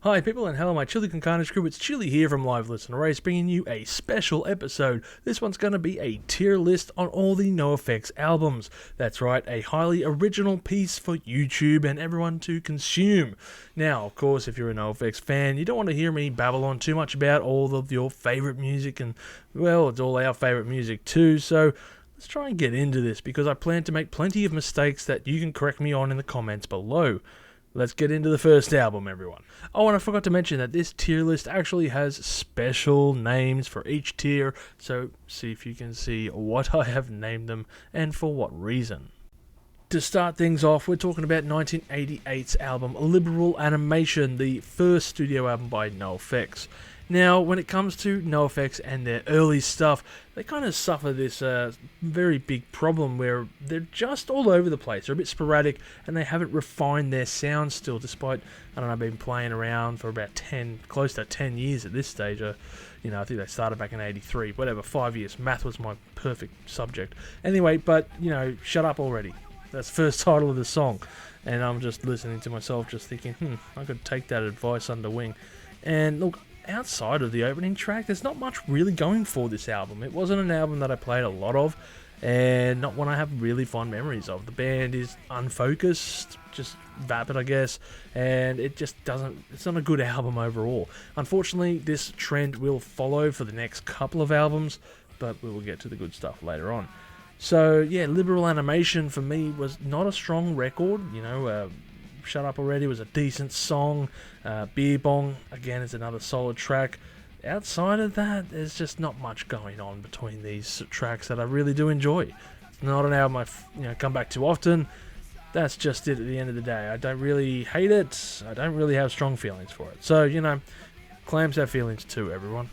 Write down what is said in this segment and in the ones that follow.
Hi people and hello my Chili Con Carnage crew, it's Chili here from Live Listen Race bringing you a special episode. This one's going to be a tier list on all the NOFX albums. That's right, a highly original piece for YouTube and everyone to consume. Now, of course, if you're a NOFX fan, you don't want to hear me babble on too much about all of your favourite music and, well, it's all our favourite music too, so let's try and get into this because I plan to make plenty of mistakes that you can correct me on in the comments below. Let's get into the first album, everyone. Oh, and I forgot to mention that this tier list actually has special names for each tier, so see if you can see what I have named them and for what reason. To start things off, we're talking about 1988's album Liberal Animation, the first studio album by NOFX. Now, when it comes to NOFX and their early stuff, they kind of suffer this very big problem where they're just all over the place. They're a bit sporadic and they haven't refined their sound still, despite, I don't know, been playing around for about close to 10 years at this stage. I think they started back in 83, whatever, 5 years. Math was my perfect subject. Anyway, but, shut up already. That's the first title of the song. And I'm just listening to myself just thinking, I could take that advice under wing. And look, outside of the opening track, there's not much really going for this album. It wasn't an album that I played a lot of, and not one I have really fond memories of. The band is unfocused, just vapid, I guess, and it's not a good album overall. Unfortunately, this trend will follow for the next couple of albums, but we will get to the good stuff later on. So, yeah, Liberal Animation for me was not a strong record, Shut Up Already was a decent song. Beer Bong, again, is another solid track. Outside of that, there's just not much going on between these tracks that I really do enjoy. It's not an album I come back to often. That's just it at the end of the day. I don't really hate it. I don't really have strong feelings for it. So, clams have feelings too, everyone.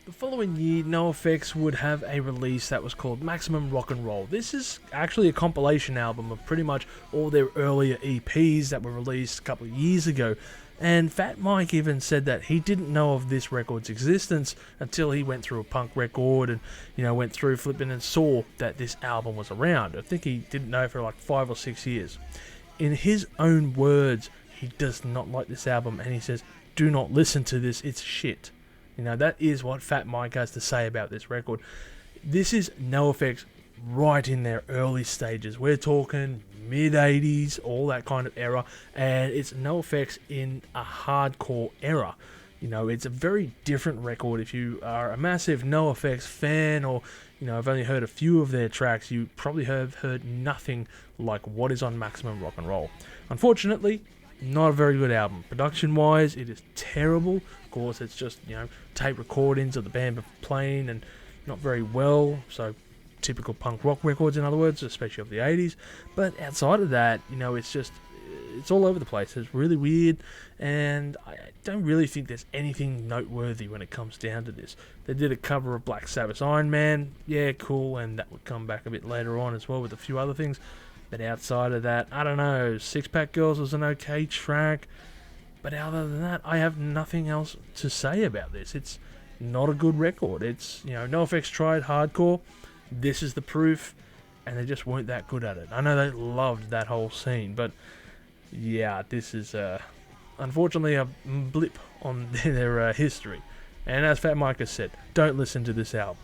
The following year, NOFX would have a release that was called Maximum Rock and Roll. This is actually a compilation album of pretty much all their earlier EPs that were released a couple of years ago. And Fat Mike even said that he didn't know of this record's existence until he went through a punk record and, went through flipping and saw that this album was around. I think he didn't know for like 5 or 6 years. In his own words, he does not like this album and he says, "Do not listen to this, it's shit." That is what Fat Mike has to say about this record. This is NOFX right in their early stages. We're talking mid-80s, all that kind of era, and it's NOFX in a hardcore era. It's a very different record. If you are a massive NOFX fan or, have only heard a few of their tracks, you probably have heard nothing like what is on Maximum Rock and Roll. Unfortunately, not a very good album. Production-wise, it is terrible. Of course, it's just, tape recordings of the band playing and not very well. So, typical punk rock records, in other words, especially of the 80s. But outside of that, it's all over the place. It's really weird, and I don't really think there's anything noteworthy when it comes down to this. They did a cover of Black Sabbath's Iron Man. Yeah, cool, and that would come back a bit later on as well with a few other things. But outside of that, I don't know, Six Pack Girls was an okay track. But other than that, I have nothing else to say about this. It's not a good record. It's, NOFX tried hardcore. This is the proof. And they just weren't that good at it. I know they loved that whole scene. But, yeah, this is, unfortunately, a blip on their history. And as Fat Mike has said, don't listen to this album.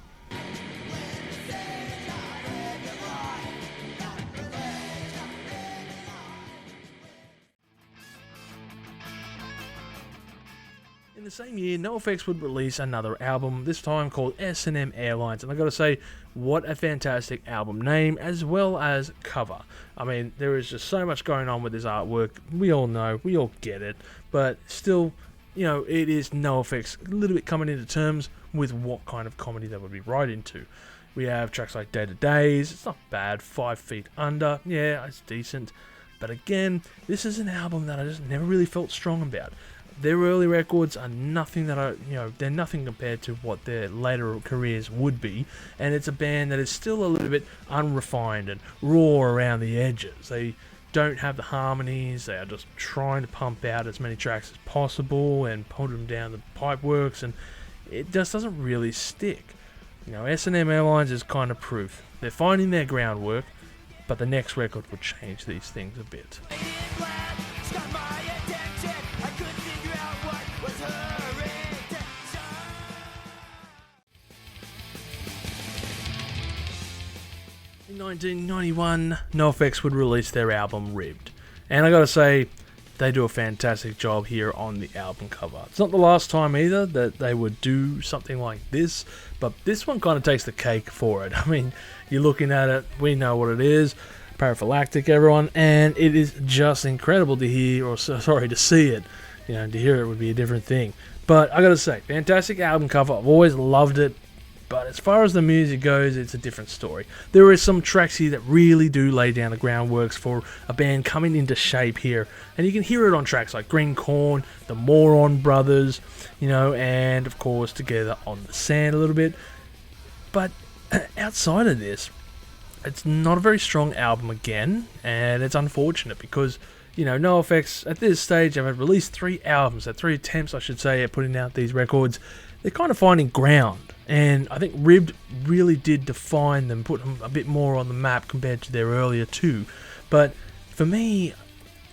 In the same year, NOFX would release another album, this time called S&M Airlines, and I gotta say, what a fantastic album name, as well as cover. I mean, there is just so much going on with this artwork, we all know, we all get it, but still, it is NOFX a little bit coming into terms with what kind of comedy they would be right into. We have tracks like Day to Days, it's not bad, 5 Feet Under, yeah, it's decent, but again, this is an album that I just never really felt strong about. Their early records are nothing that they're nothing compared to what their later careers would be, and it's a band that is still a little bit unrefined and raw around the edges. They don't have the harmonies, they are just trying to pump out as many tracks as possible and put them down the pipe works, and it just doesn't really stick. You know, S&M Airlines is kind of proof. They're finding their groundwork, but the next record would change these things a bit. 1991, NOFX would release their album Ribbed, and I gotta say, they do a fantastic job here on the album cover. It's not the last time either that they would do something like this, but this one kind of takes the cake for it. I mean, you're looking at it, we know what it is, Paraphylactic, everyone, and it is just incredible to hear, or sorry, to see it. You know, to hear it would be a different thing. But I gotta say, fantastic album cover. I've always loved it. But as far as the music goes, it's a different story. There are some tracks here that really do lay down the groundworks for a band coming into shape here. And you can hear it on tracks like Green Corn, the Moron Brothers, you know, and of course Together on the Sand a little bit. But outside of this, it's not a very strong album again, and it's unfortunate because, you know, NOFX at this stage have released 3 albums, 3 attempts I should say at putting out these records. They're kind of finding ground. And I think Ribbed really did define them, put them a bit more on the map compared to their earlier 2. But for me,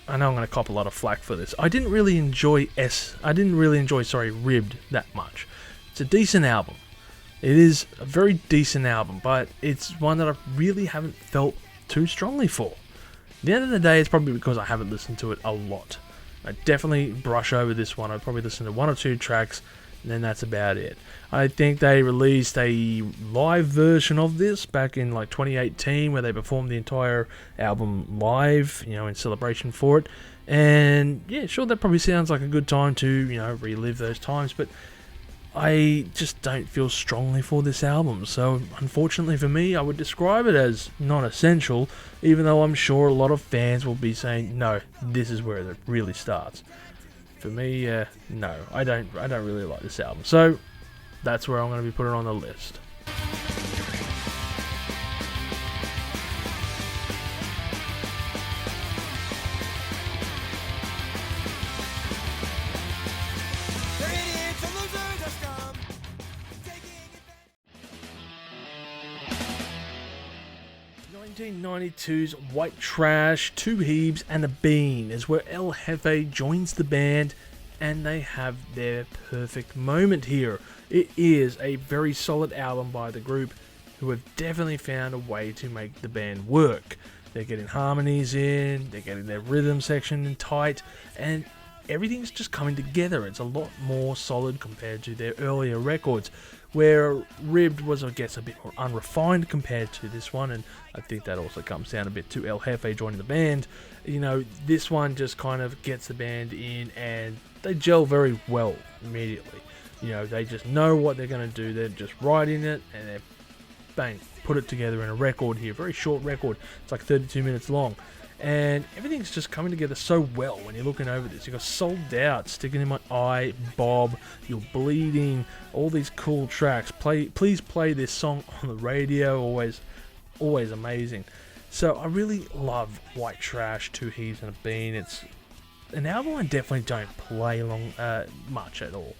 I know I'm going to cop a lot of flack for this. I didn't really enjoy Ribbed that much. It's a decent album. It is a very decent album, but it's one that I really haven't felt too strongly for. At the end of the day, it's probably because I haven't listened to it a lot. I definitely brush over this one. I'd probably listen to 1 or 2 tracks, and then that's about it. I think they released a live version of this back in like 2018 where they performed the entire album live, you know, in celebration for it. And yeah, sure, that probably sounds like a good time to, you know, relive those times, but I just don't feel strongly for this album. So unfortunately for me, I would describe it as non-essential, even though I'm sure a lot of fans will be saying, no, this is where it really starts. For me, no, I don't really like this album. So that's where I'm going to be putting it on the list. (1992's) White Trash, 2 Heebs and a Bean is where El Jefe joins the band, and they have their perfect moment here. It is a very solid album by the group, who have definitely found a way to make the band work. They're getting harmonies in, they're getting their rhythm section in tight, and everything's just coming together. It's a lot more solid compared to their earlier records, where Ribbed was, I guess, a bit more unrefined compared to this one, and I think that also comes down a bit to El Jefe joining the band. You know, this one just kind of gets the band in, and they gel very well immediately. You know, they just know what they're going to do. They're just writing it, and they bang, put it together in a record here. Very short record. It's like 32 minutes long. And everything's just coming together so well when you're looking over this. You've got Sold Out, Sticking in My Eye, Bob, You're Bleeding, all these cool tracks. Please play this song on the radio. Always amazing. So I really love White Trash, 2 Heebs and a Bean. It's an album I definitely don't play much at all.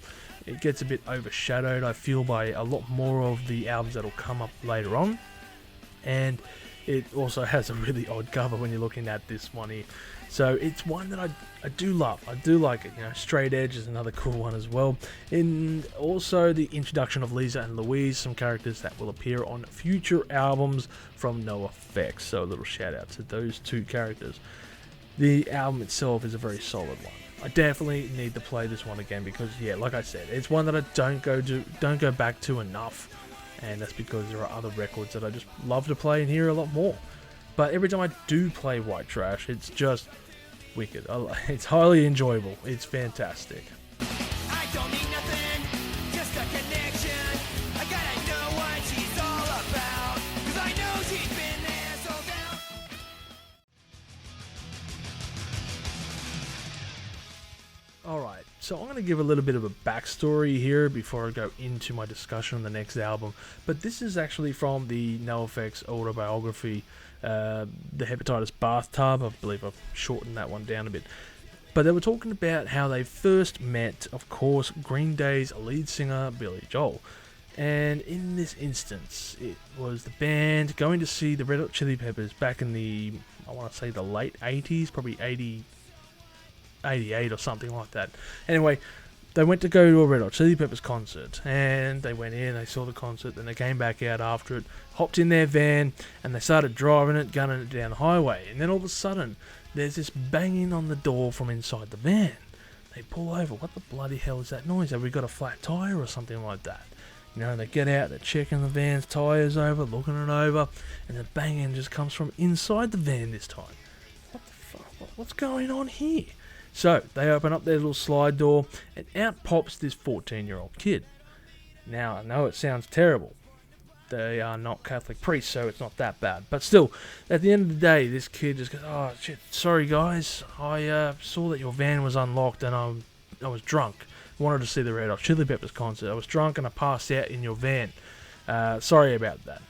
It gets a bit overshadowed, I feel, by a lot more of the albums that'll come up later on. And it also has a really odd cover when you're looking at this one here. So it's one that I do love. I do like it. You know, Straight Edge is another cool one as well. And also the introduction of Lisa and Louise, some characters that will appear on future albums from NOFX. So a little shout out to those 2 characters. The album itself is a very solid one. I definitely need to play this one again because, yeah, like I said, it's one that I don't go back to enough. And that's because there are other records that I just love to play and hear a lot more. But every time I do play White Trash, it's just wicked. It's highly enjoyable. It's fantastic. I don't need nothing, just a connection. I gotta know what she's all about, 'cause I know she's been there, sold out. Alright, so I'm going to give a little bit of a backstory here before I go into my discussion on the next album. But this is actually from the NOFX autobiography, The Hepatitis Bathtub. I believe I've shortened that one down a bit. But they were talking about how they first met, of course, Green Day's lead singer, Billy Joel. And in this instance, it was the band going to see the Red Hot Chili Peppers back in the, I want to say the late 80s, probably 88 or something like that. Anyway, they went to go to a Red Hot Chili Peppers concert, and they went in, they saw the concert, then they came back out after it, hopped in their van, and they started driving it, gunning it down the highway. And then all of a sudden, there's this banging on the door from inside the van. They pull over. What the bloody hell is that noise? Have we got a flat tyre or something like that? You know, they get out, they're checking the van's tyres over, looking it over, and the banging just comes from inside the van this time. What the fuck? What's going on here? So, they open up their little slide door, and out pops this 14-year-old kid. Now, I know it sounds terrible. They are not Catholic priests, so it's not that bad. But still, at the end of the day, this kid just goes, "Oh, shit, sorry guys, I saw that your van was unlocked and I was drunk. Wanted to see the Red Hot Chili Peppers concert. I was drunk and I passed out in your van. Sorry about that."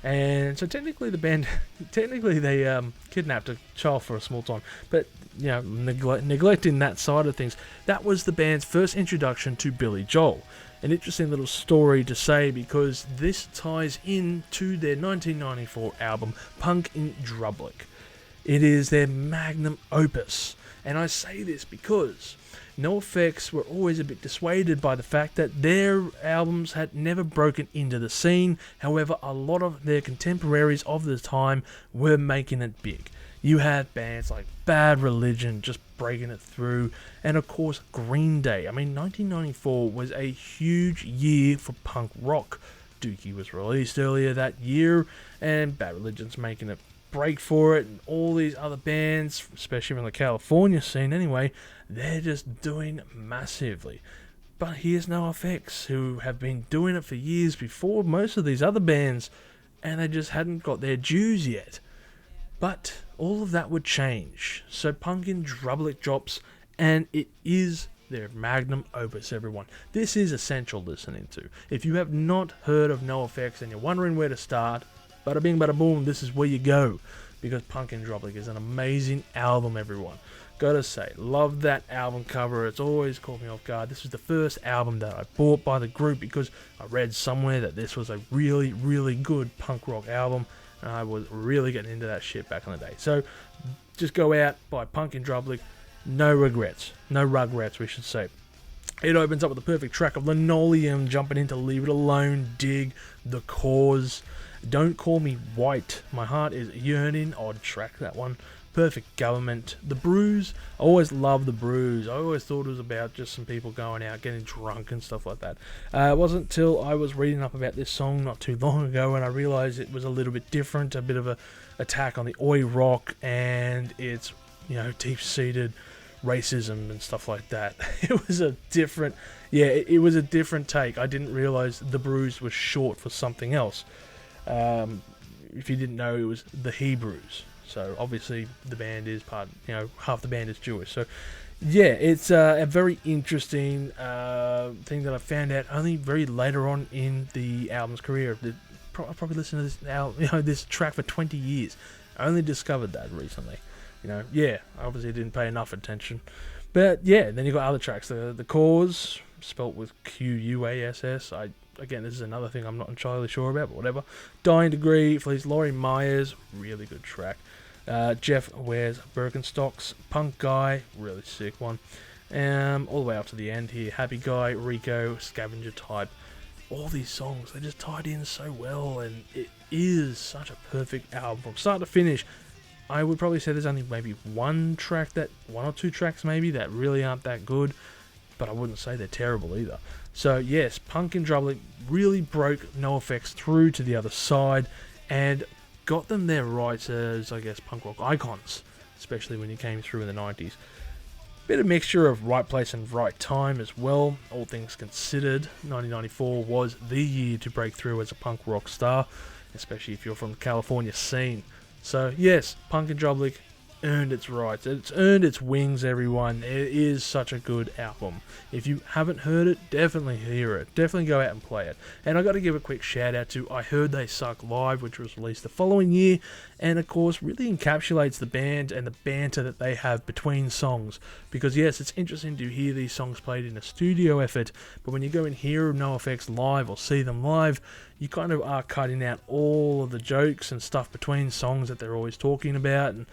And so technically they kidnapped a child for a small time. But, you know, neglecting that side of things, that was the band's first introduction to Billy Joel. An interesting little story to say, because this ties in to their 1994 album, Punk in Drublic. It is their magnum opus. And I say this because NOFX were always a bit dissuaded by the fact that their albums had never broken into the scene. However, a lot of their contemporaries of the time were making it big. You had bands like Bad Religion just breaking it through, and of course Green Day. I mean, 1994 was a huge year for punk rock. Dookie was released earlier that year, and Bad Religion's making a break for it, and all these other bands, especially from the California scene anyway, they're just doing massively. But here's NOFX, who have been doing it for years before most of these other bands, and they just hadn't got their dues yet. But all of that would change. So Punk in Drublic drops, and it is their magnum opus, everyone. This is essential listening to. If you have not heard of NOFX and you're wondering where to start, bada bing bada boom, this is where you go. Because Punk in Drublic is an amazing album, everyone. Gotta say, love that album cover. It's always caught me off guard. This was the first album that I bought by the group because I read somewhere that this was a really, really good punk rock album. And I was really getting into that shit back in the day. So, just go out, buy Punk in Drublic. No regrets. No rugrats, we should say. It opens up with the perfect track of Linoleum, jumping into Leave It Alone, Dig, The Cause, Don't Call Me White, My Heart Is Yearning, odd track, that one. Perfect Government, The Bruise. I always loved The Bruise. I always thought it was about just some people going out, getting drunk and stuff like that. It wasn't until I was reading up about this song not too long ago and I realised it was a little bit different, a bit of a attack on the oi rock and its, you know, deep-seated racism and stuff like that. It was a different, it was a different take. I didn't realise The Bruise was short for something else. If you didn't know, it was the Hebrews. So obviously the band is part, you know, half the band is Jewish. So yeah, it's a very interesting thing that I found out only very later on in the album's career. I probably listened to this album, you know, this track for 20 years. I only discovered that recently. You know, yeah, obviously didn't pay enough attention. But yeah, then you got other tracks. The Cause, spelt with Quass. Again, this is another thing I'm not entirely sure about, but whatever. Dying Degree, Fleece, Laurie Myers, really good track. Jeff Wears Birkenstocks, Punk Guy, really sick one. All the way up to the end here. Happy Guy, Rico, Scavenger Type. All these songs, they just tied in so well, and it is such a perfect album from start to finish. I would probably say there's only maybe one or two tracks maybe that really aren't that good, but I wouldn't say they're terrible either. So yes, Punk in Drublic really broke NOFX through to the other side and got them their rights as, I guess, punk rock icons, especially when you came through in the 90s. Bit of mixture of right place and right time as well. All things considered, 1994 was the year to break through as a punk rock star, especially if you're from the California scene. So yes, Punk in Drublic, earned its rights. It's earned its wings, everyone. It is such a good album. If you haven't heard it, definitely hear it. Definitely go out and play it. And I got to give a quick shout out to I Heard They Suck Live, which was released the following year, and of course really encapsulates the band and the banter that they have between songs. Because yes, it's interesting to hear these songs played in a studio effort, but when you go and hear NOFX live or see them live, you kind of are cutting out all of the jokes and stuff between songs that they're always talking about, and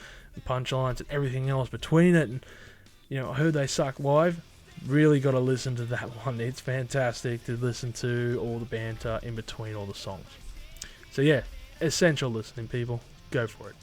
punchlines and everything else between it. And I Heard They Suck Live. Really got to listen to that one. It's fantastic to listen to all the banter in between all the songs. So yeah, essential listening, people. Go for it.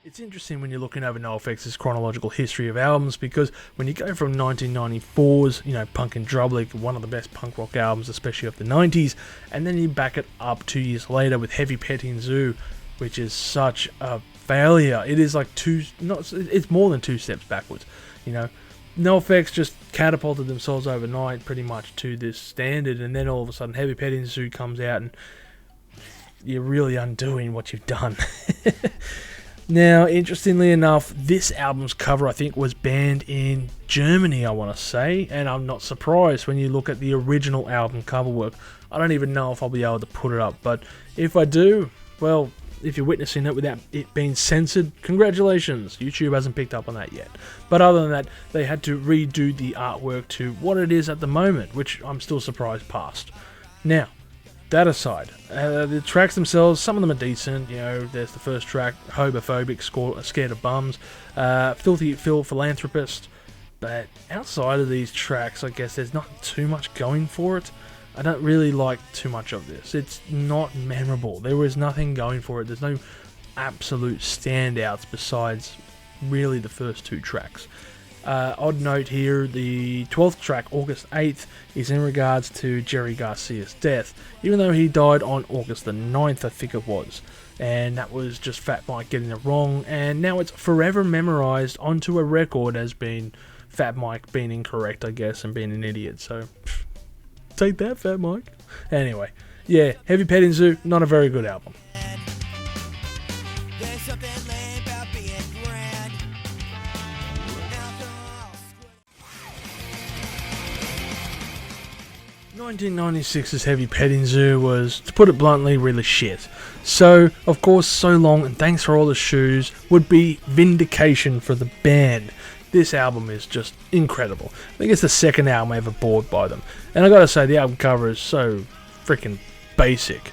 It's interesting when you're looking over NOFX's chronological history of albums, because when you go from 1994's, Punk in Drublic, one of the best punk rock albums, especially of the 90s, and then you back it up 2 years later with Heavy Petting Zoo, which is such a failure. It is like it's more than 2 steps backwards. NOFX just catapulted themselves overnight pretty much to this standard, and then all of a sudden Heavy Petting Zoo comes out and you're really undoing what you've done. Now, interestingly enough, this album's cover, I think, was banned in Germany, I want to say, and I'm not surprised when you look at the original album cover work. I don't even know if I'll be able to put it up, but if I do, well, if you're witnessing it without it being censored, congratulations, YouTube hasn't picked up on that yet. But other than that, they had to redo the artwork to what it is at the moment, which I'm still surprised past. Now, that aside, the tracks themselves, some of them are decent. There's the first track, Homophobic, Scared of Bums, Filthy Phil, Philanthropist. But outside of these tracks, I guess there's not too much going for it. I don't really like too much of this. It's not memorable. There is nothing going for it. There's no absolute standouts besides really the first 2 tracks. Odd note here, the 12th track, August 8th, is in regards to Jerry Garcia's death, even though he died on August the 9th, I think it was. And that was just Fat Mike getting it wrong, and now it's forever memorized onto a record as being Fat Mike being incorrect, I guess, and being an idiot. So, take that, Fat Mike. Anyway, yeah, Heavy Petting Zoo, not a very good album. There's something lame about being grand. 1996's Heavy Petting Zoo was, to put it bluntly, really shit. So, of course, So Long and Thanks for All the Shoes would be vindication for the band. This album is just incredible. I think it's the second album I ever bought by them. And I gotta say, the album cover is so freaking basic.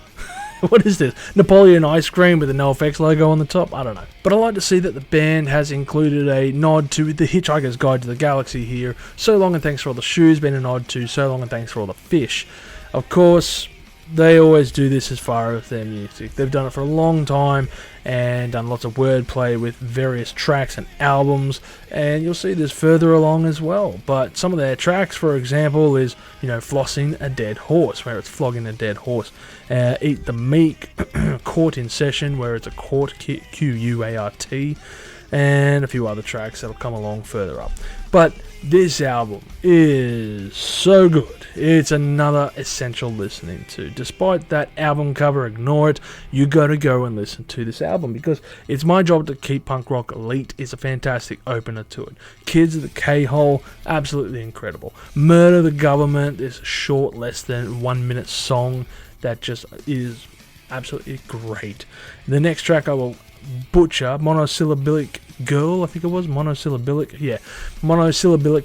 What is this? Napoleon ice cream with the NOFX logo on the top? I don't know. But I like to see that the band has included a nod to The Hitchhiker's Guide to the Galaxy here. So Long and Thanks for All the Shoes being a nod to So Long and Thanks for All the Fish. Of course, they always do this as far as their music. They've done it for a long time and done lots of wordplay with various tracks and albums, and you'll see this further along as well. But some of their tracks, for example, is, Flossing a Dead Horse, where it's flogging a dead horse. Eat the Meek, Court in Session, where it's a court, Q-U-A-R-T, and a few other tracks that'll come along further up. But this album is so good. It's another essential listening to. Despite that album cover, ignore it. You gotta go and listen to this album, because it's my job to keep punk rock elite. It's a fantastic opener to it. Kids of the K-Hole, absolutely incredible. Murder the Government, this short, less than 1 minute song that just is absolutely great. The next track I will butcher, Monosyllabic Girl, I think it was, Monosyllabic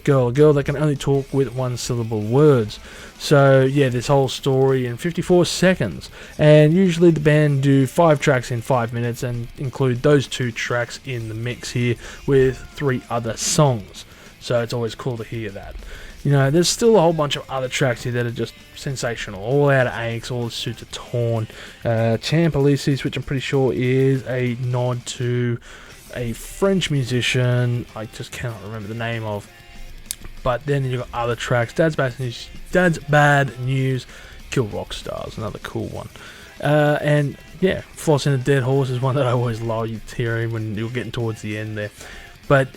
Girl, a girl that can only talk with 1-syllable words. So yeah, this whole story in 54 seconds, and usually the band do 5 tracks in 5 minutes and include those 2 tracks in the mix here with 3 other songs, so it's always cool to hear that. There's still a whole bunch of other tracks here that are just sensational. All Out of Aches, All the Suits Are Torn, Champolices, which I'm pretty sure is a nod to a French musician I just cannot remember the name of. But then you've got other tracks. Dad's Bad News, Kill Rock Stars, another cool one. And yeah, Flossing a Dead Horse is one that I always love hearing when you're getting towards the end there. But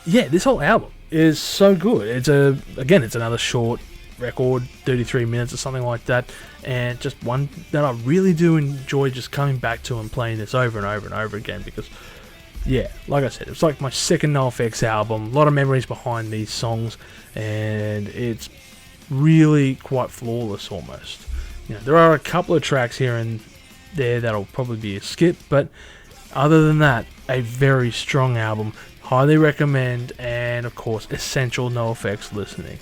yeah, this whole album, is so good. It's another short record, 33 minutes or something like that, and just one that I really do enjoy just coming back to and playing this over and over and over again, because yeah, like I said, it's like my second NOFX album, a lot of memories behind these songs, and it's really quite flawless almost. There are a couple of tracks here and there that'll probably be a skip, but other than that, a very strong album, highly recommend, and of course essential NOFX listening.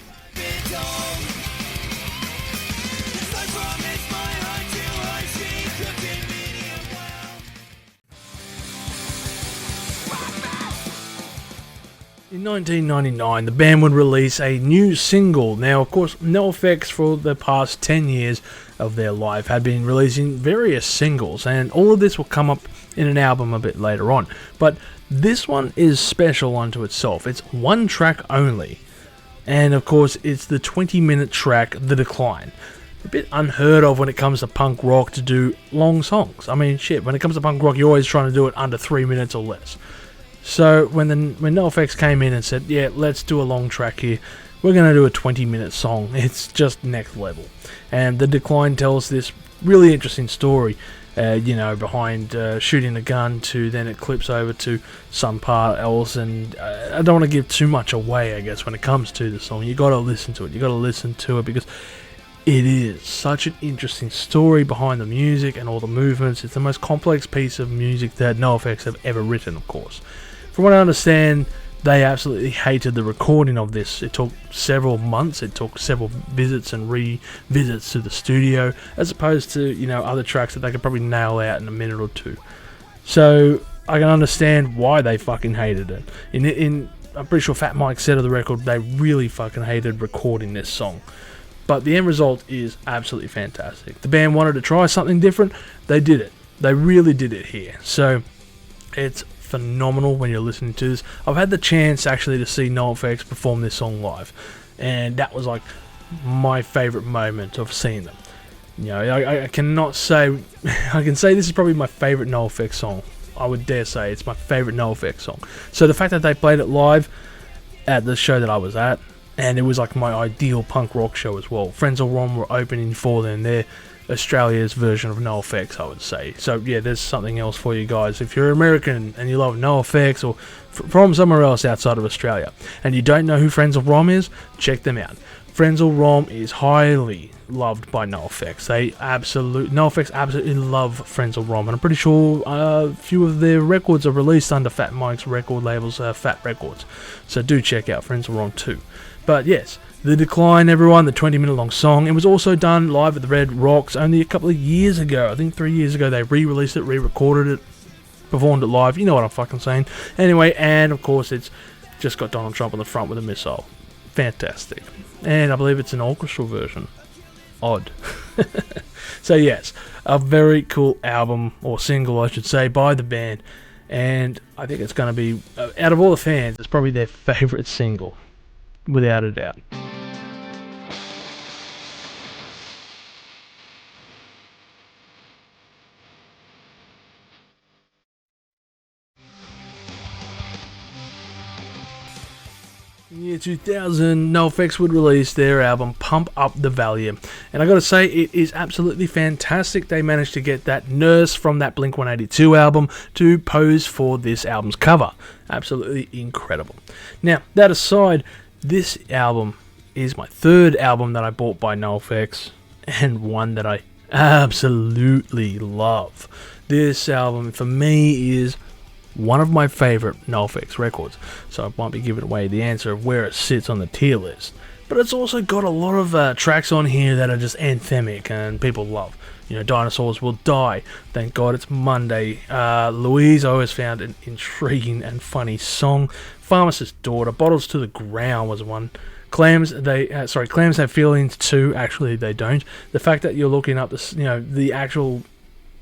In 1999, the band would release a new single. Now, of course, NOFX for the past 10 years of their life had been releasing various singles, and all of this will come up in an album a bit later on. But this one is special unto itself. It's one track only, and of course, it's the 20-minute track, The Decline. A bit unheard of when it comes to punk rock to do long songs. I mean, shit, when it comes to punk rock, you're always trying to do it under 3 minutes or less. So when NOFX came in and said, yeah, let's do a long track here, we're going to do a 20-minute song, it's just next level. And The Decline tells this really interesting story, behind shooting a gun to then it clips over to some part else, and I don't want to give too much away, I guess, when it comes to the song. You got to listen to it, because it is such an interesting story behind the music and all the movements. It's the most complex piece of music that NOFX have ever written, of course. From what I understand, they absolutely hated the recording of this. It took several months, it took several visits and revisits to the studio, as opposed to, other tracks that they could probably nail out in a minute or two. So, I can understand why they fucking hated it. I'm pretty sure Fat Mike said of the record, they really fucking hated recording this song. But the end result is absolutely fantastic. The band wanted to try something different, they did it. They really did it here. So, it's phenomenal when you're listening to this. I've had the chance actually to see NOFX perform this song live, and that was like my favourite moment of seeing them. I cannot say, I can say this is probably my favourite NOFX song. I would dare say it's my favourite NOFX song. So the fact that they played it live at the show that I was at, and it was like my ideal punk rock show as well. Frenzal Rhomb were opening for them. They're Australia's version of NOFX, I would say. So yeah, there's something else for you guys. If you're American and you love NOFX, or from somewhere else outside of Australia, and you don't know who Frenzal Rhomb is, check them out. Frenzal Rhomb is highly loved by NOFX. NOFX absolutely love Frenzal Rhomb, and I'm pretty sure a few of their records are released under Fat Mike's record labels, Fat Records. So do check out Frenzal Rhomb too. But yes, The Decline, everyone, the 20-minute long song. It was also done live at the Red Rocks only a couple of years ago. I think 3 years ago they re-released it, re-recorded it, performed it live. You know what I'm fucking saying. Anyway, and of course it's just got Donald Trump on the front with a missile. Fantastic. And I believe it's an orchestral version. Odd. So yes, a very cool album, or single I should say, by the band. And I think it's going to be, out of all the fans, it's probably their favourite single. Without a doubt. In the year 2000, NOFX would release their album Pump Up the Volume, and I gotta say, it is absolutely fantastic. They managed to get that nurse from that Blink-182 album to pose for this album's cover. Absolutely incredible. Now, that aside, this album is my third album that I bought by NOFX, and one that I absolutely love. This album, for me, is one of my favourite NOFX records, so I might be giving away the answer of where it sits on the tier list. But it's also got a lot of tracks on here that are just anthemic and people love. Dinosaurs Will Die, Thank God It's Monday, Louise, I always found an intriguing and funny song. Pharmacist's Daughter, Bottles to the Ground was one. Clams Have Feelings too. Actually, they don't. The fact that you're looking up the actual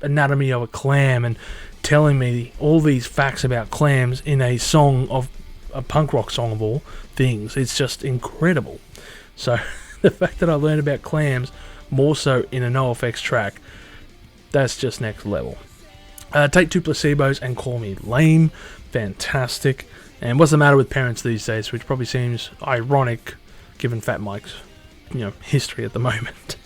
anatomy of a clam and telling me all these facts about clams in a song of a punk rock song of all things, it's just incredible. So the fact that I learned about clams more so in a NOFX track, that's just next level. Take Two Placebos and Call Me Lame, fantastic. And What's the Matter with Parents These Days, which probably seems ironic given Fat Mike's history at the moment.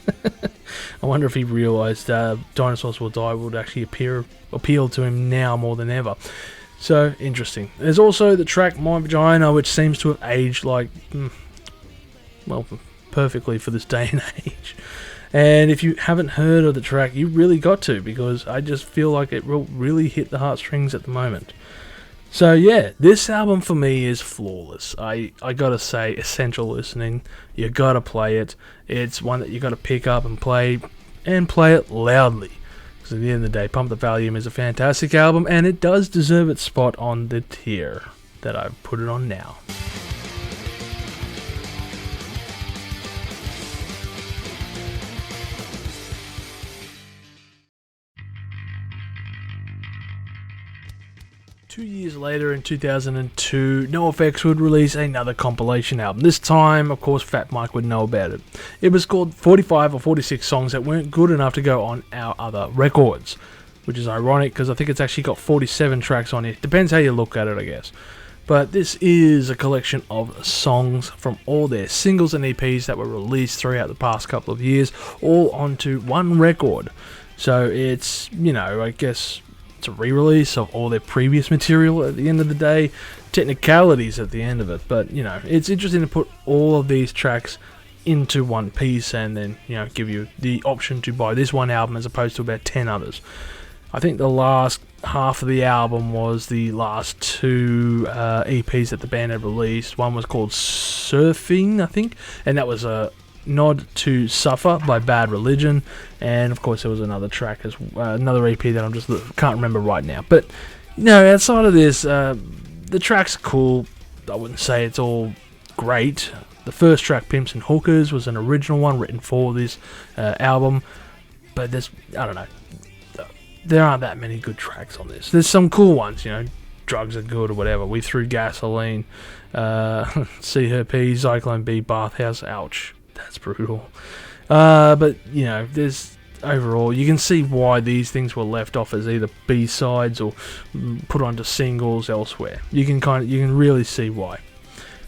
I wonder if he realised Dinosaurs Will Die would actually appeal to him now more than ever. So, interesting. There's also the track My Vagina, which seems to have aged perfectly for this day and age. And if you haven't heard of the track, you really got to, because I just feel like it will really hit the heartstrings at the moment. So yeah, this album for me is flawless. I gotta say, essential listening. You gotta play it. It's one that you gotta pick up and play it loudly. Because at the end of the day, Pump the Volume is a fantastic album, and it does deserve its spot on the tier that I've put it on now. 2 years later, in 2002, NOFX would release another compilation album. This time, of course, Fat Mike would know about it. It was called 45 or 46 songs that weren't good enough to go on our other records, which is ironic because I think it's actually got 47 tracks on it. Depends how you look at it, I guess. But this is a collection of songs from all their singles and EPs that were released throughout the past couple of years, all onto one record. So it's, I guess it's a re-release of all their previous material at the end of the day. Technicalities at the end of it, but it's interesting to put all of these tracks into one piece and then give you the option to buy this one album as opposed to about 10 others. I think the last half of the album was the last two EPs that the band had released. One was called Surfing, I think, and that was a nod to Suffer by Bad Religion, and of course there was another track another EP that I'm just can't remember right now. But outside of this, the track's cool. I wouldn't say it's all great. The first track, Pimps and Hookers, was an original one written for this album, but I don't know, there aren't that many good tracks on this. There's some cool ones, Drugs Are Good or whatever. We Threw Gasoline, See Her Pee, Zyklone B, Bathhouse. Ouch, that's brutal. But there's overall, you can see why these things were left off as either B-sides or put onto singles elsewhere. You can really see why.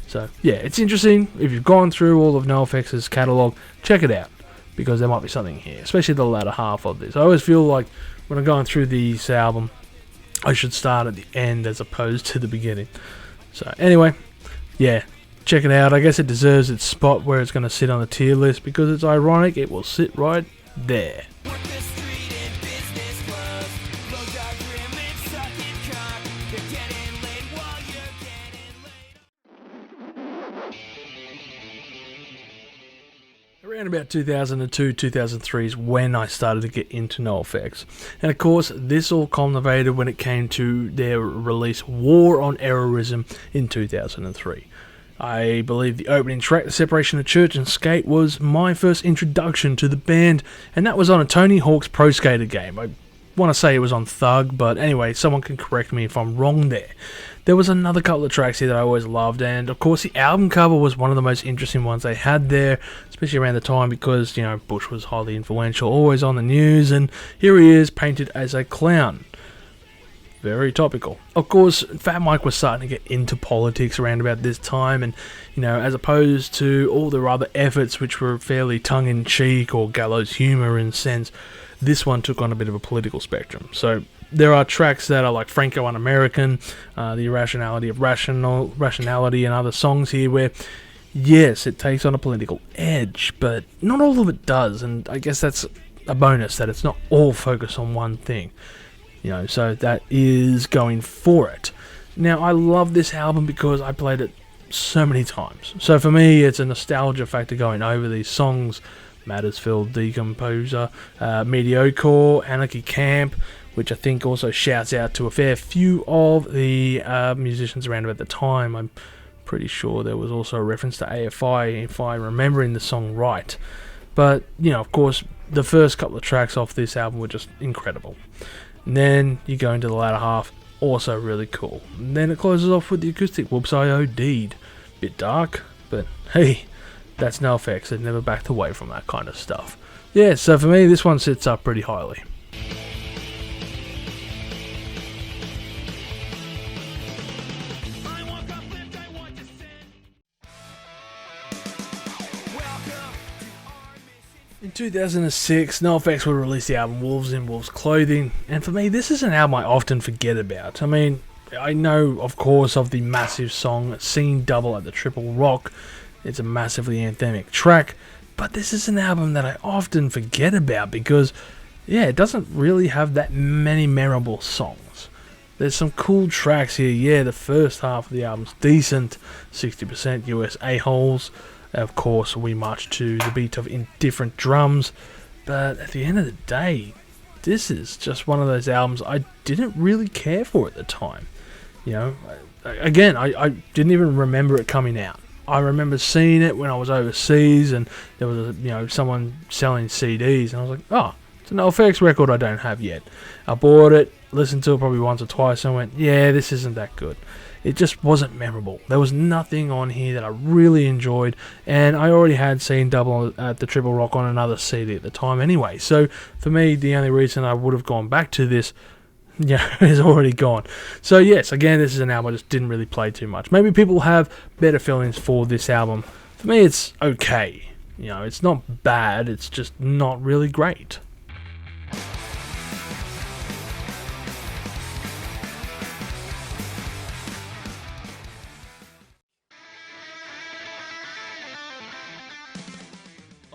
So yeah, it's interesting. If you've gone through all of NOFX's catalogue, check it out, because there might be something here, especially the latter half of this. I always feel like when I'm going through this album, I should start at the end as opposed to the beginning. So anyway, yeah, check it out. I guess it deserves its spot where it's going to sit on the tier list, because it's ironic, it will sit right there. Work the street in business clothes. Low dog women sucking cock. They're getting laid while you're getting laid. Around about 2002, 2003 is when I started to get into NOFX. And of course, this all culminated when it came to their release War on Errorism in 2003. I believe the opening track, The Separation of Church and Skate, was my first introduction to the band, and that was on a Tony Hawk's Pro Skater game. I want to say it was on Thug, but anyway, someone can correct me if I'm wrong there. There was another couple of tracks here that I always loved, and of course the album cover was one of the most interesting ones they had there, especially around the time because, Bush was highly influential, always on the news, and here he is painted as a clown. Very topical. Of course, Fat Mike was starting to get into politics around about this time, and as opposed to all the other efforts which were fairly tongue-in-cheek or gallows humour in a sense, this one took on a bit of a political spectrum. So there are tracks that are like Franco Un-American, The Irrationality of Rationality, and other songs here where, yes, it takes on a political edge, but not all of it does, and I guess that's a bonus, that it's not all focused on one thing. So that is going for it. Now, I love this album because I played it so many times. So for me, it's a nostalgia factor going over these songs. Mattersfield, Decomposer, Mediocre, Anarchy Camp, which I think also shouts out to a fair few of the musicians around about the time. I'm pretty sure there was also a reference to AFI, if I'm remembering the song right. But, of course, the first couple of tracks off this album were just incredible. And then you go into the latter half, also really cool. And then it closes off with the acoustic Whoops I OD'd. Bit dark, but hey, that's NOFX. They've never backed away from that kind of stuff. Yeah, so for me, this one sits up pretty highly. 2006, NOFX would release the album Wolves in Wolves Clothing, and for me, this is an album I often forget about. I mean, I know, of course, of the massive song Scene Double at the Triple Rock. It's a massively anthemic track, but this is an album that I often forget about because, yeah, it doesn't really have that many memorable songs. There's some cool tracks here. Yeah, the first half of the album's decent, 60% US A-holes. Of course, we march to the beat of Indifferent Drums, but at the end of the day, this is just one of those albums I didn't really care for at the time. You know, again, I didn't even remember it coming out. I remember seeing it when I was overseas, and there was someone selling CDs, and I was like, oh, it's an NOFX record I don't have yet. I bought it, listened to it probably once or twice, and went, yeah, this isn't that good. It just wasn't memorable. There was nothing on here that I really enjoyed, and I already had Scene Double at the Triple Rock on another CD at the time anyway. So for me, the only reason I would have gone back to this, is already gone. So yes, again, this is an album I just didn't really play too much. Maybe people have better feelings for this album. For me, it's okay. It's not bad. It's just not really great.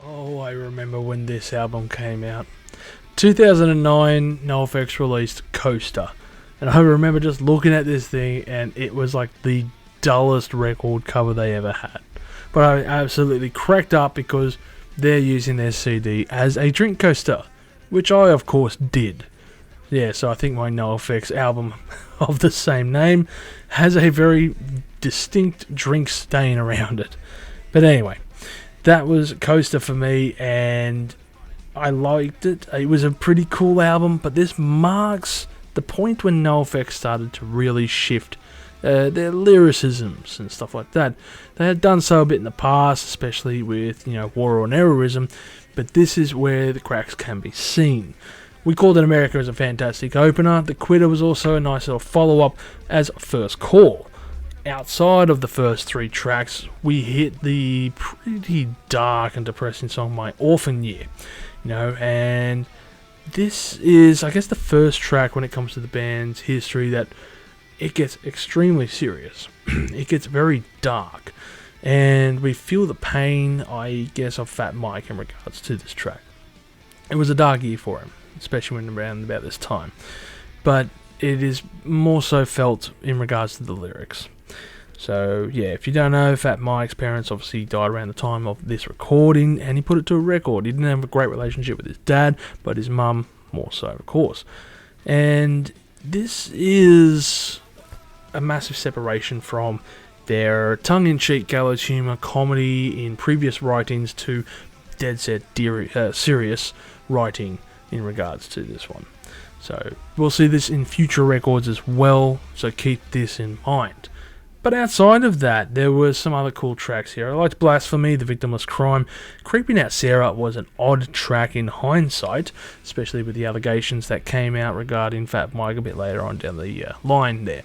Oh, I remember when this album came out. 2009, NOFX released Coaster. And I remember just looking at this thing, and it was like the dullest record cover they ever had. But I absolutely cracked up because they're using their CD as a drink coaster, which I, of course, did. Yeah, so I think my NOFX album of the same name has a very distinct drink stain around it. But anyway, that was Coaster for me, and I liked it. It was a pretty cool album, but this marks the point when NOFX started to really shift their lyricisms and stuff like that. They had done so a bit in the past, especially with War on Terrorism, but this is where the cracks can be seen. We called it America as a fantastic opener. The Quitter was also a nice little follow-up as First Call. Outside of the first three tracks, we hit the pretty dark and depressing song My Orphan Year. And this is, I guess, the first track when it comes to the band's history that it gets extremely serious. It gets very dark, and we feel the pain, I guess, of Fat Mike in regards to this track. It was a dark year for him, especially when around about this time, but it is more so felt in regards to the lyrics. So, yeah, if you don't know, Fat Mike's parents obviously died around the time of this recording, and he put it to a record. He didn't have a great relationship with his dad, but his mum more so, of course. And this is a massive separation from their tongue-in-cheek gallows humour comedy in previous writings to dead set serious writing in regards to this one. So, we'll see this in future records as well, so keep this in mind. But outside of that, there were some other cool tracks here. I liked Blasphemy, The Victimless Crime. Creeping Out Sarah was an odd track in hindsight, especially with the allegations that came out regarding Fat Mike a bit later on down the line there.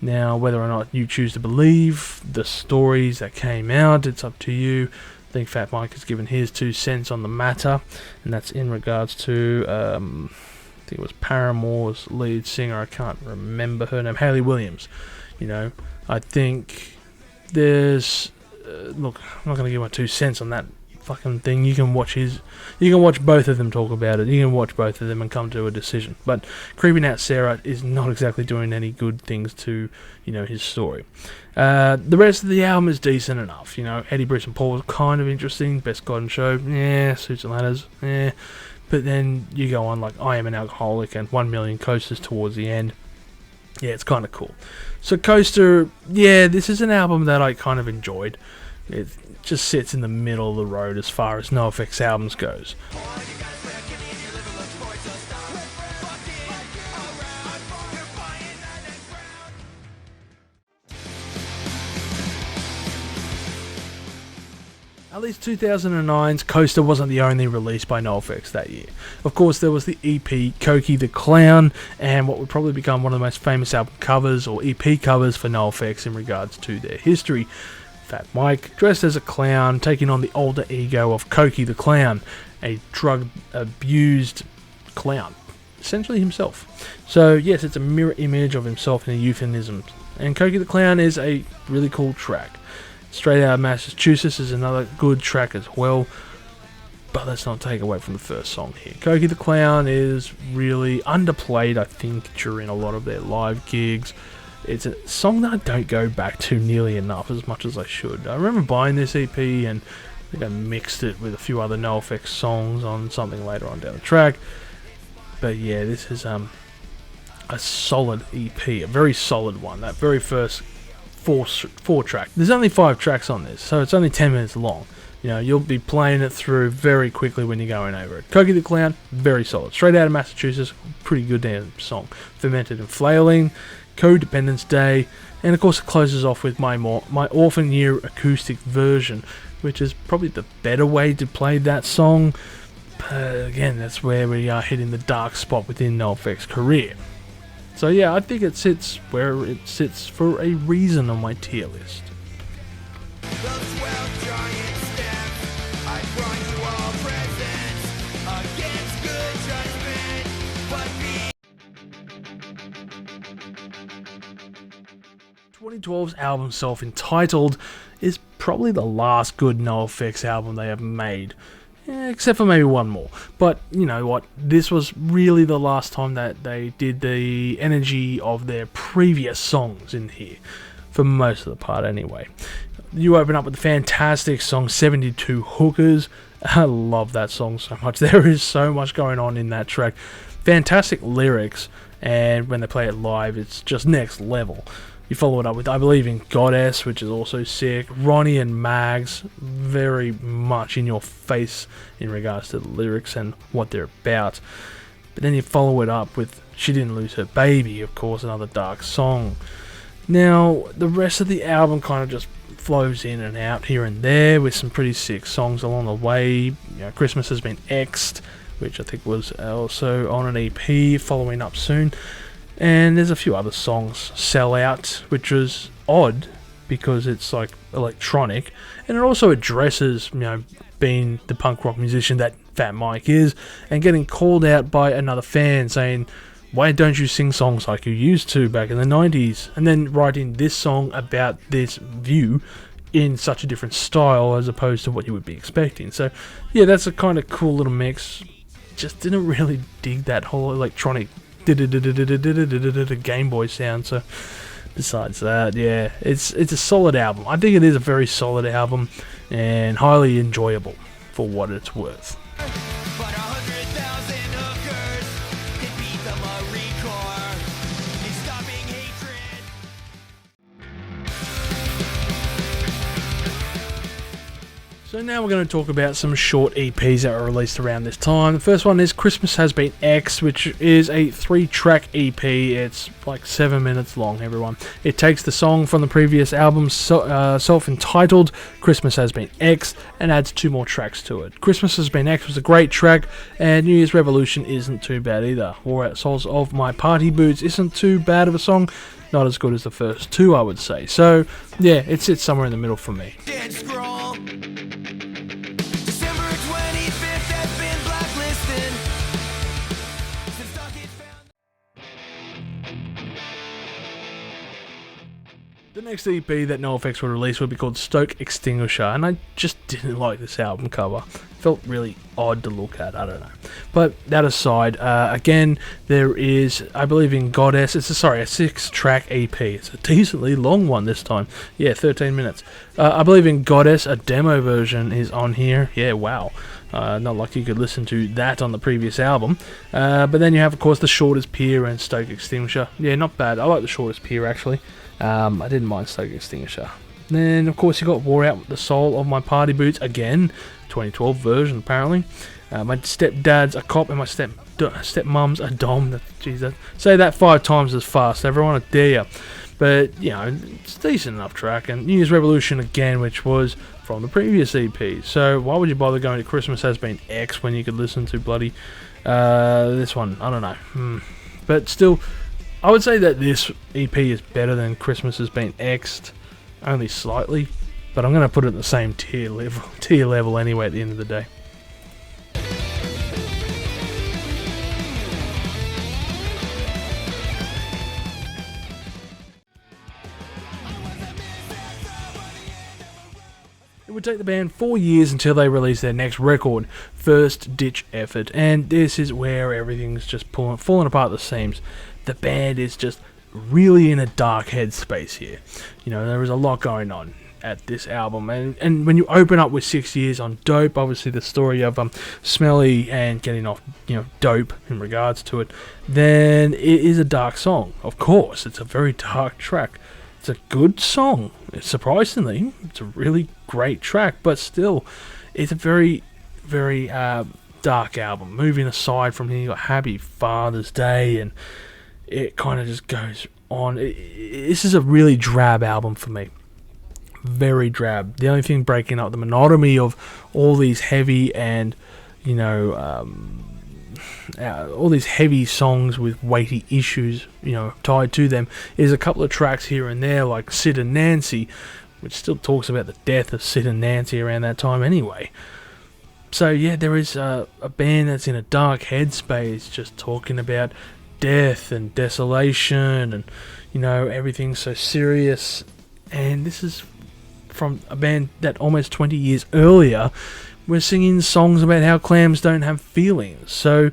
Now, whether or not you choose to believe the stories that came out, it's up to you. I think Fat Mike has given his 2 cents on the matter, and that's in regards to, I think it was Paramore's lead singer, I can't remember her name, Hayley Williams. I think there's look, I'm not going to give my 2 cents on that fucking thing. You can watch both of them talk about it. You can watch both of them and come to a decision. But Creeping Out Sarah is not exactly doing any good things to, his story. The rest of the album is decent enough. Eddie, Bruce and Paul was kind of interesting. Best Garden Show, Suits and Ladders, But then you go on like I Am an Alcoholic and 1 Million Coasters towards the end. Yeah, it's kind of cool. So Coaster, this is an album that I kind of enjoyed. It just sits in the middle of the road as far as NOFX albums goes. At least 2009's Coaster wasn't the only release by NOFX that year. Of course, there was the EP Cokie the Clown, and what would probably become one of the most famous album covers or EP covers for NOFX in regards to their history. Fat Mike, dressed as a clown, taking on the older ego of Cokie the Clown, a drug-abused clown, essentially himself. So yes, it's a mirror image of himself in a euphemism. And Cokie the Clown is a really cool track. Straight Out of Massachusetts is another good track as well. But let's not take away from the first song here. Cokie the Clown is really underplayed, I think, during a lot of their live gigs. It's a song that I don't go back to nearly enough, as much as I should. I remember buying this EP and I think I mixed it with a few other NOFX songs on something later on down the track. But yeah, this is a solid EP, a very solid one. That very first four track. There's only 5 tracks on this, so it's only 10 minutes long. You know, you'll be playing it through very quickly when you're going over it. Cokie the Clown, very solid. Straight Out of Massachusetts, pretty good damn song. Fermented and Flailing, Codependence Day, and of course it closes off with my Orphan Year acoustic version, which is probably the better way to play that song. But again, that's where we are hitting the dark spot within NOFX's career. So yeah, I think it sits where it sits for a reason on my tier list. Those 12 giant steps, I brought you all presents against good judgment, but me. 2012's album Self-Entitled is probably the last good NOFX album they have made. Except for maybe one more. But you know what, this was really the last time that they did the energy of their previous songs in here. For most of the part anyway. You open up with the fantastic song 72 Hookers. I love that song so much. There is so much going on in that track. Fantastic lyrics, and when they play it live, it's just next level. You follow it up with I Believe in Goddess, which is also sick. Ronnie and Mags, very much in your face in regards to the lyrics and what they're about. But then you follow it up with She Didn't Lose Her Baby, of course, another dark song. Now, the rest of the album kind of just flows in and out here and there with some pretty sick songs along the way. You know, Christmas Has Been X'd, which I think was also on an EP following up soon. And there's a few other songs. Sell Out, which was odd because it's like electronic, and it also addresses, you know, being the punk rock musician that Fat Mike is, and getting called out by another fan saying, why don't you sing songs like you used to back in the 90s? And then writing this song about this view in such a different style as opposed to what you would be expecting. So yeah, that's a kind of cool little mix. Just didn't really dig that whole electronic Game Boy sound. So besides that, yeah, it's a solid album. I think it is a very solid album and highly enjoyable for what it's worth. But 100,000 hookers can beat the Marine Corps in stopping hatred. So now we're going to talk about some short EPs that were released around this time. The first one is Christmas Has Been X'd, which is a 3-track EP. It's like 7 minutes long, everyone. It takes the song from the previous album, Self-Entitled, Christmas Has Been X'd, and adds 2 more tracks to it. Christmas Has Been X'd was a great track, and New Year's Revolution isn't too bad either. Wore Out Soles of My Party Boots isn't too bad of a song. Not as good as the first 2, I would say. So yeah, it sits somewhere in the middle for me. Dead scroll. December 25th has been blacklisted. Since Docket found. The next EP that NOFX would release would be called Stoke Extinguisher, and I just didn't like this album cover. Felt really odd to look at, I don't know. But that aside, again, there is I Believe in Goddess. It's a 6-track EP. It's a decently long one this time. Yeah, 13 minutes. I Believe in Goddess, a demo version, is on here. Yeah, wow. Not like you could listen to that on the previous album. But then you have, of course, The Shortest Pier and Stoke Extinguisher. Yeah, not bad. I like The Shortest Pier, actually. I didn't mind Stoke Extinguisher. Then, of course, you got Wore Out the Sole of My Party Boots, again, 2012 version, apparently. My stepdad's a cop and my stepmom's a dom. Jeez, say that 5 times as fast, everyone, I dare ya. But, you know, it's a decent enough track. And New Year's Revolution, again, which was from the previous EP. So why would you bother going to Christmas Has Been X when you could listen to bloody this one? I don't know. But still, I would say that this EP is better than Christmas Has Been X'd, only slightly. but I'm going to put it at the same tier level anyway at the end of the day. It would take the band 4 years until they released their next record, First Ditch Effort, and this is where everything's just falling apart at the seams. The band is just really in a dark headspace here. You know, there is a lot going on at this album, and when you open up with 6 years on Dope, obviously the story of Smelly and getting off, you know, dope in regards to it, then it is a dark song. Of course, it's a very dark track. It's a good song. Surprisingly, it's a really great track, but still, it's a very, very dark album. Moving aside from here, you got Happy Father's Day, and it kind of just goes on. This is a really drab album for me. Very drab. The only thing breaking up the monotony of all these heavy and, you know, all these heavy songs with weighty issues, you know, tied to them, is a couple of tracks here and there, like Sid and Nancy, which still talks about the death of Sid and Nancy around that time anyway. So yeah, there is a band that's in a dark headspace, just talking about death and desolation, and, you know, everything's so serious. And this is from a band that almost 20 years earlier were singing songs about how clams don't have feelings. So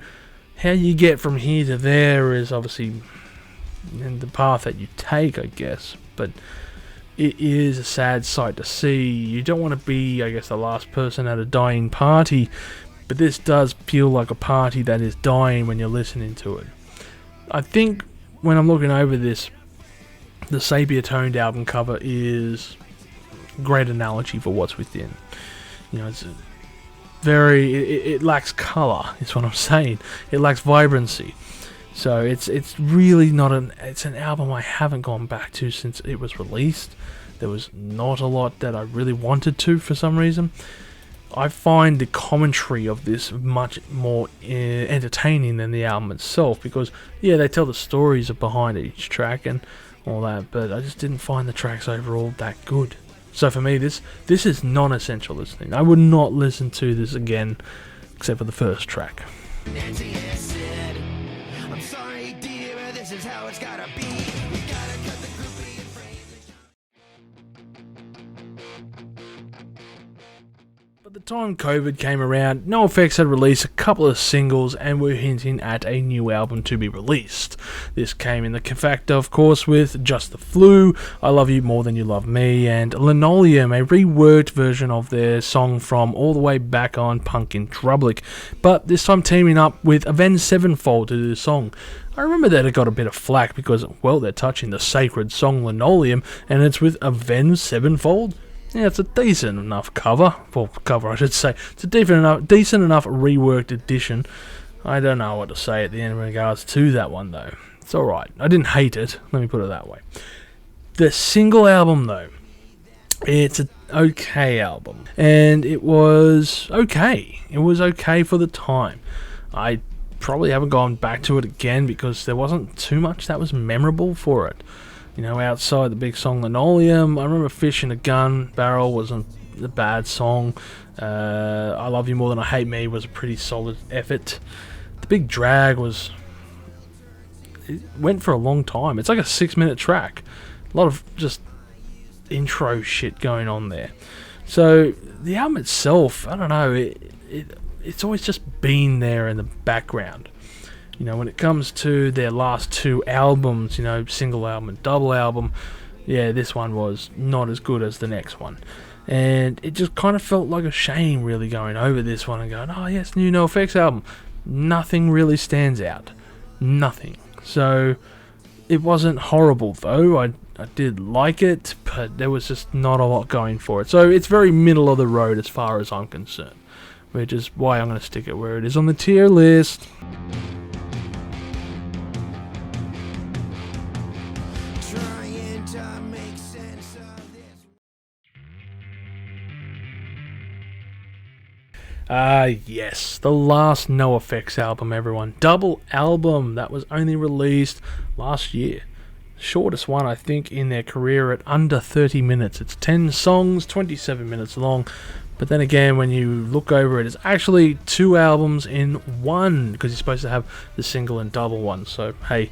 how you get from here to there is obviously in the path that you take, I guess. But it is a sad sight to see. You don't want to be, I guess, the last person at a dying party, but this does feel like a party that is dying when you're listening to it. I think when I'm looking over this, the sepia-toned album cover is a great analogy for what's within. You know, it's it lacks colour, is what I'm saying. It lacks vibrancy. So it's really not it's an album I haven't gone back to since it was released. There was not a lot that I really wanted to for some reason. I find the commentary of this much more entertaining than the album itself, because yeah, they tell the stories behind each track and all that, but I just didn't find the tracks overall that good. So for me, this is non-essential listening. I would not listen to this again, except for the first track. Nancy has said, I'm sorry, dear, this is how it's gotta be. We gotta cut the groupie and frame By the time COVID came around, NOFX had released a couple of singles and were hinting at a new album to be released. This came in the factor, of course, with Just the Flu, I Love You More Than You Love Me, and Linoleum, a reworked version of their song from all the way back on Punk in Drublic, but this time teaming up with Avenged Sevenfold to do the song. I remember that it got a bit of flack because, well, they're touching the sacred song Linoleum, and it's with Avenged Sevenfold. Yeah, it's a decent enough cover. Well, cover, I should say. It's a decent enough reworked edition. I don't know what to say at the end in regards to that one, though. It's alright. I didn't hate it. Let me put it that way. The single album, though, it's an okay album. And it was okay. It was okay for the time. I probably haven't gone back to it again because there wasn't too much that was memorable for it. You know, outside the big song Linoleum, I remember Fish in a Gun Barrel wasn't a bad song. I Love You More Than I Hate Me was a pretty solid effort. The Big Drag it went for a long time. It's like a 6-minute track. A lot of just intro shit going on there. So the album itself, I don't know, it's always just been there in the background. You know, when it comes to their last two albums, you know, single album and double album, yeah, this one was not as good as the next one. And it just kind of felt like a shame, really, going over this one and going, oh, yes, new NOFX album. Nothing really stands out. Nothing. So, it wasn't horrible, though. I did like it, but there was just not a lot going for it. So, it's very middle of the road as far as I'm concerned, which is why I'm going to stick it where it is on the tier list. trying to make sense of this. Yes, the last NOFX album, everyone. Double album that was only released last year. shortest one, I think, in their career at under 30 minutes. It's 10 songs, 27 minutes long. But then again, when you look over it, it's actually 2 albums in one, because you're supposed to have the single and double one. So, hey,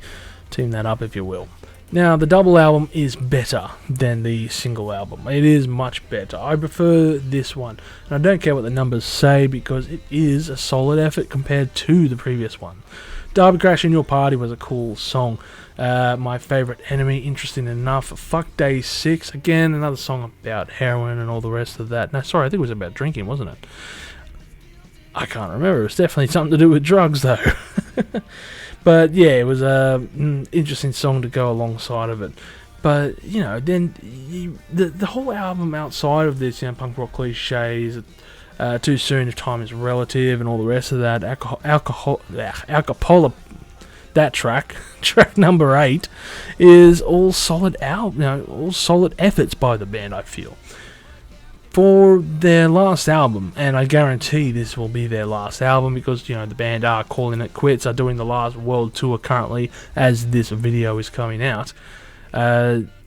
team that up if you will. Now, the double album is better than the single album. It is much better. I prefer this one. And I don't care what the numbers say, because it is a solid effort compared to the previous one. Derby Crash in Your Party was a cool song. My favourite enemy, interesting enough. Fuck Day 6, again, another song about heroin and all the rest of that. No, sorry, I think it was about drinking, wasn't it? I can't remember. It was definitely something to do with drugs, though. But yeah, it was an interesting song to go alongside of it. But, you know, then the whole album outside of this, you know, punk rock cliches, Too Soon If Time Is Relative and all the rest of that, Alcopola, that track number 8, is all solid all solid efforts by the band, I feel. For their last album, and I guarantee this will be their last album, because, you know, the band are calling it quits, are doing the last world tour currently as this video is coming out.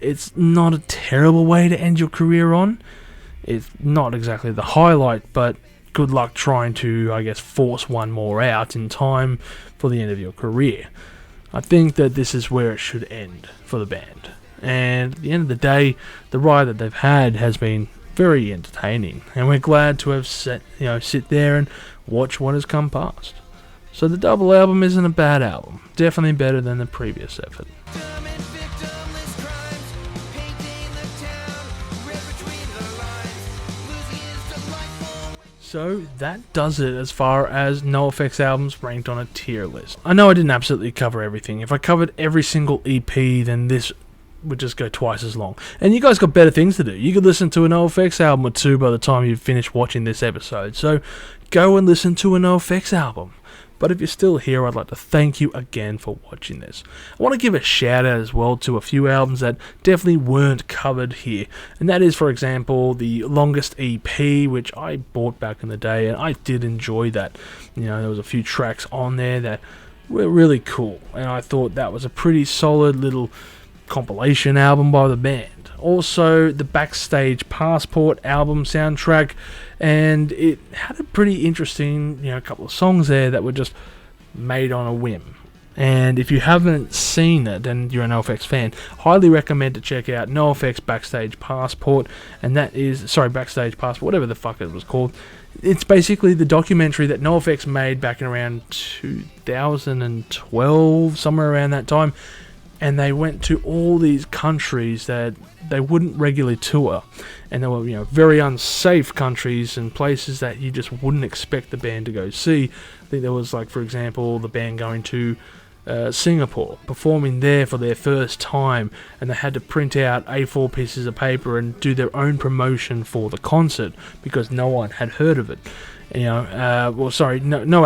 It's not a terrible way to end your career on. It's not exactly the highlight, but good luck trying to, I guess, force one more out in time for the end of your career. I think that this is where it should end for the band. And at the end of the day, the ride that they've had has been very entertaining, and we're glad to have sit there and watch what has come past. So the double album isn't a bad album, definitely better than the previous effort. So that does it as far as NOFX albums ranked on a tier list. I know I didn't absolutely cover everything. If I covered every single EP, then this would just go twice as long. And you guys got better things to do. You could listen to an NOFX album or 2 by the time you finish watching this episode. So go and listen to an NOFX album. But if you're still here, I'd like to thank you again for watching this. I want to give a shout out as well to a few albums that definitely weren't covered here. And that is, for example, the Longest EP, which I bought back in the day, and I did enjoy that. You know, there was a few tracks on there that were really cool, and I thought that was a pretty solid little compilation album by the band. Also, the Backstage Passport album soundtrack, and it had a pretty interesting, couple of songs there that were just made on a whim. And if you haven't seen it and you're an NOFX fan, highly recommend to check out NOFX Backstage Passport, and that is, Backstage Passport, whatever the fuck it was called. It's basically the documentary that NOFX made back in around 2012, somewhere around that time. And they went to all these countries that they wouldn't regularly tour, and they were, very unsafe countries and places that you just wouldn't expect the band to go see. I think there was, like, for example, the band going to Singapore, performing there for their first time, and they had to print out A4 pieces of paper and do their own promotion for the concert because no one had heard of it. No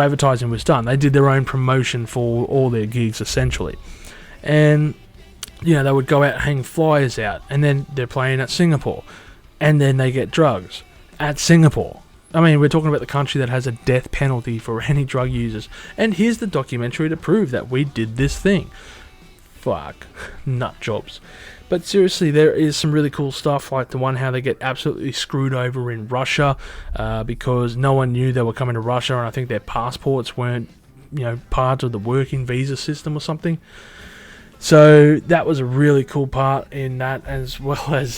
advertising was done. They did their own promotion for all their gigs, essentially. And, they would go out and hang flyers out, and then they're playing at Singapore, and then they get drugs at Singapore. I mean, we're talking about the country that has a death penalty for any drug users, and here's the documentary to prove that we did this thing. Fuck. Nut jobs. But seriously, there is some really cool stuff, like the one how they get absolutely screwed over in Russia, because no one knew they were coming to Russia, and I think their passports weren't, part of the working visa system or something. So that was a really cool part in that, as well as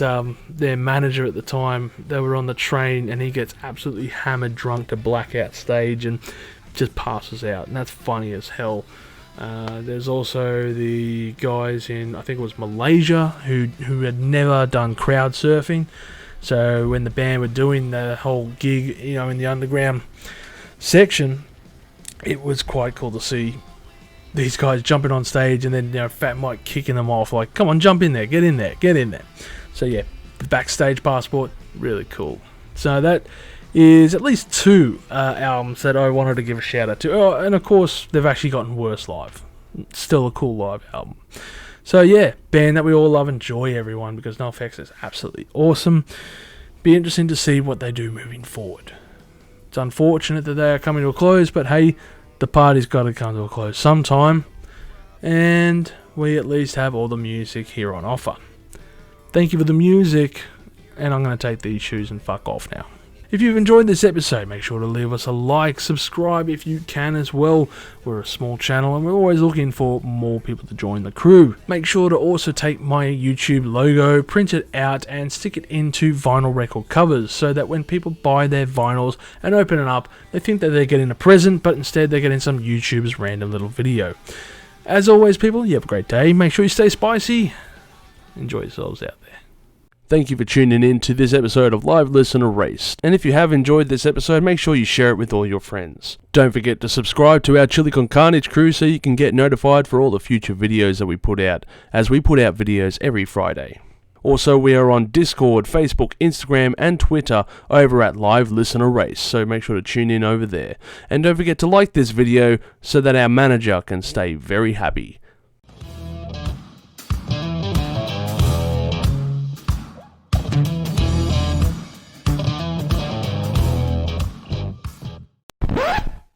their manager at the time. They were on the train and he gets absolutely hammered drunk to blackout stage and just passes out, and that's funny as hell. There's also the guys in, I think it was Malaysia, who had never done crowd surfing. So when the band were doing the whole gig, in the underground section, it was quite cool to see these guys jumping on stage, and then Fat Mike kicking them off, like, come on, jump in there, get in there. So yeah, the Backstage Passport, really cool. So that is at least 2 albums that I wanted to give a shout out to. Oh, and of course, they've actually gotten worse live. Still a cool live album. So yeah, band that we all love and enjoy, everyone, because NOFX is absolutely awesome. Be interesting to see what they do moving forward. It's unfortunate that they are coming to a close, but hey, the party's got to come to a close sometime, and we at least have all the music here on offer. Thank you for the music, and I'm going to take these shoes and fuck off now. If you've enjoyed this episode, make sure to leave us a like, subscribe if you can as well. We're a small channel and we're always looking for more people to join the crew. Make sure to also take my YouTube logo, print it out and stick it into vinyl record covers so that when people buy their vinyls and open it up, they think that they're getting a present, but instead they're getting some YouTuber's random little video. As always, people, you have a great day. Make sure you stay spicy. Enjoy yourselves out there. Thank you for tuning in to this episode of Live Listen Erased. And if you have enjoyed this episode, make sure you share it with all your friends. Don't forget to subscribe to our Chili Con Carnage crew so you can get notified for all the future videos that we put out, as we put out videos every Friday. Also, we are on Discord, Facebook, Instagram and Twitter over at Live Listen Erased, so make sure to tune in over there. And don't forget to like this video so that our manager can stay very happy.